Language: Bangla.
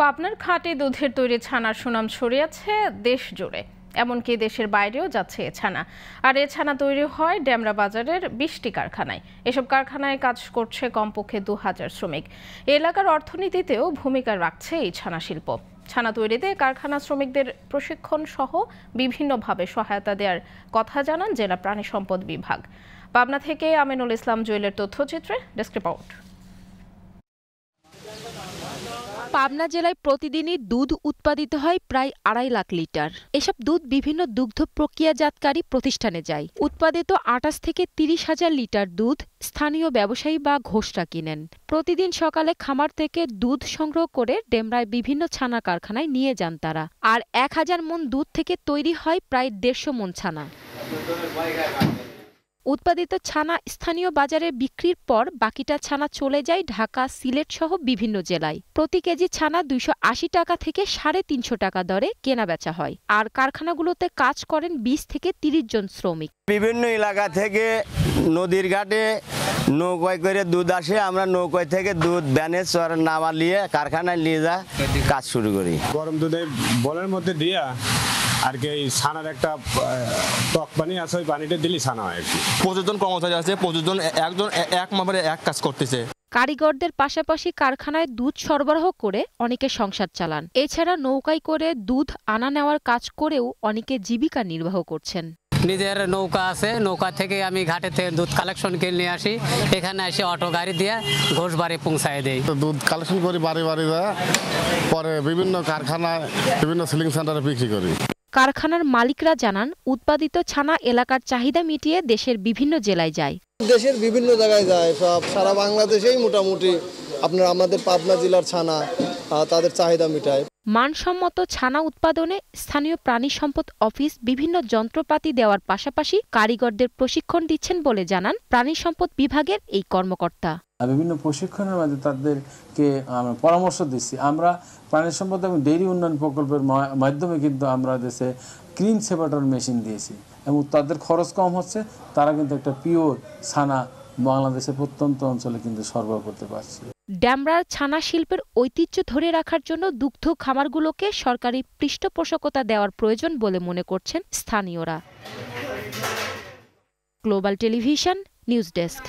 পাবনার খাঁটি দুধের তৈরি ছানার সুনাম ছড়িয়েছে দেশ জুড়ে, এমনকি দেশের বাইরেও যাচ্ছে এ ছানা। আর এ ছানা তৈরি হয় ডেমরা বাজারের 20টি কারখানায়। এসব কারখানায় কাজ করছে কমপক্ষে 2000 শ্রমিক। এলাকার অর্থনীতিতেও ভূমিকা রাখছে এই ছানা শিল্প। ছানা তৈরিতে কারখানা শ্রমিকদের প্রশিক্ষণ সহ বিভিন্নভাবে সহায়তা দেওয়ার কথা জানান জেলা প্রাণী সম্পদ বিভাগ। পাবনা থেকে আমিনুল ইসলাম জুয়েলের তথ্যচিত্রে ডেস্ক রিপোর্ট। পাবনা জেলায় প্রতিদিনই দুধ উৎপাদিত হয় প্রায় 2.5 লাখ লিটার। এসব দুধ বিভিন্ন দুগ্ধ প্রক্রিয়াজাতকারী প্রতিষ্ঠানে যায়। উৎপাদিত 28 থেকে 30 হাজার লিটার দুধ স্থানীয় ব্যবসায়ী বা ঘোষরা কিনেন। প্রতিদিন সকালে খামার থেকে দুধ সংগ্রহ করে ডেমরায় বিভিন্ন ছানা কারখানায় নিয়ে যান তারা। আর 1000 মণ দুধ থেকে তৈরি হয় প্রায় 150 মণ ছানা। উৎপাদিত ছানা স্থানীয় বাজারে বিক্রির পর বাকিটা ছানা চলে যায় ঢাকা, সিলেট সহ বিভিন্ন জেলায়। প্রতি কেজি ছানা 280 টাকা থেকে 350 টাকা দরে কেনা বেচা হয়। আর কারখানাগুলোতে কাজ করেন 20 থেকে 30 জন শ্রমিক। বিভিন্ন এলাকা থেকে নদীর ঘাটে নৌকায় করে দুধ আসে, আমরা নৌকায় থেকে দুধ ব্যানে নামা নিয়ে কারখানায় নিয়ে যা কাজ শুরু করি। গরম দুধে বলের মধ্যে দিয়া আর কি ছানার একটা টক পানি আছে, ওই পানিটা দিলে ছানা হয় আর কি। প্রযোজন কর্মচারী আছে, প্রযোজন একজন এক মাপের এক কাজ করতেছে। কারিগরদের পাশাপাশি কারখানায় দুধ সরবরাহ করে অনেকে সংসার চালান। এছাড়া নৌকায় করে দুধ আনা নেওয়ার কাজ করেও অনেকে জীবিকা নির্বাহ করছেন। নিজের নৌকা আছে, নৌকা থেকে আমি ঘাটে থেকে দুধ কালেকশন করে নিয়ে আসি, এখানে এসে অটো গাড়ি দিয়ে ঘোষবাড়ি পৌঁছায় দেই। দুধ কালেকশন করি বাড়ি বাড়ি যা, পরে বিভিন্ন কারখানায় বিভিন্ন সিলিং সেন্টারে বিক্রি করি। কারখানার মালিকরা জানান, উৎপাদিত ছানা এলাকার চাহিদা মিটিয়ে দেশের বিভিন্ন জেলায় যায়। দেশের বিভিন্ন জায়গায় যায়, সব সারা বাংলাদেশেই মোটামুটি আপনার আমাদের পাবনা জেলার ছানা তাদের চাহিদা মেটায়। মানসম্মত ছানা উৎপাদনে স্থানীয় প্রাণী সম্পদ অফিস বিভিন্ন যন্ত্রপাতি দেওয়ার পাশাপাশি কারিগরদের প্রশিক্ষণ দিচ্ছেন বলে জানান প্রাণী সম্পদ বিভাগের এই কর্মকর্তা। বিভিন্ন প্রশিক্ষণের মাধ্যমে তাদেরকে আমরা পরামর্শ দিচ্ছি। আমরা প্রাণী সম্পদ এবং ডেইরি উন্নয়ন প্রকল্পের মাধ্যমে কিন্তু আমরা দেশে ক্রিম সেপারেটর মেশিন দিয়েছি এবং তাদের খরচ কম হচ্ছে, তারা কিন্তু একটা পিওর ছানা বাংলাদেশের প্রত্যন্ত অঞ্চলে কিন্তু সরবরাহ করতে পারছে। ডেমরার ছানা শিল্পের ঐতিহ্য ধরে রাখার জন্য দুগ্ধ খামারগুলোকে সরকারি পৃষ্ঠপোষকতা দেওয়ার প্রয়োজন বলে মনে করছেন স্থানীয়রা। Global television news desk.